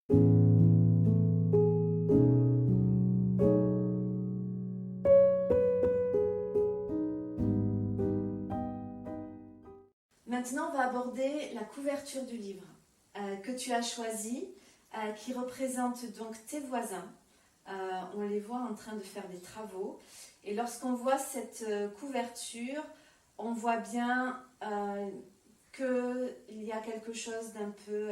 Maintenant, on va aborder la couverture du livre que tu as choisi, qui représente donc tes voisins. On les voit en train de faire des travaux. Et lorsqu'on voit cette couverture, on voit bien qu'il y a quelque chose d'un peu,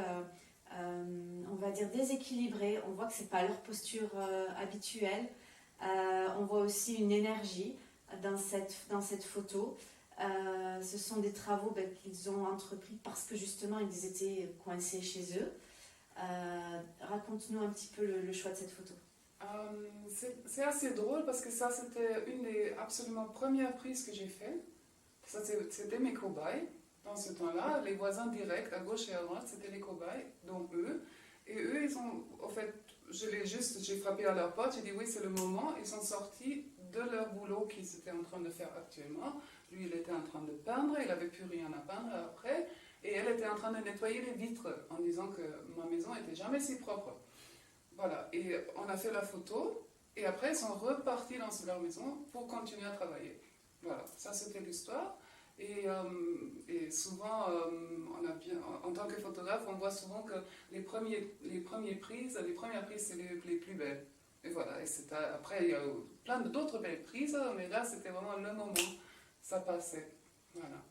on va dire, déséquilibré. On voit que ce n'est pas leur posture habituelle. On voit aussi une énergie dans cette photo. Ce sont des travaux qu'ils ont entrepris parce que justement ils étaient coincés chez eux. Raconte-nous un petit peu le choix de cette photo. C'est assez drôle parce que ça c'était une des absolument premières prises que j'ai faites. C'était mes cobayes dans ce temps-là, les voisins directs à gauche et à droite, c'était les cobayes, donc eux. Et eux, ils ont, en fait, j'ai frappé à leur porte, j'ai dit oui, c'est le moment. Ils sont sortis de leur boulot qu'ils étaient en train de faire actuellement. Lui, il était en train de peindre, il n'avait plus rien à peindre après. Et elle était en train de nettoyer les vitres en disant que ma maison n'était jamais si propre. Voilà, et on a fait la photo. Et après, ils sont repartis dans leur maison pour continuer à travailler. Voilà, ça c'était l'histoire. Et souvent, en tant que photographe, on voit souvent que les premières prises, c'est les plus belles. Et voilà, après il y a plein d'autres belles prises, mais là c'était vraiment le moment, ça passait. Voilà.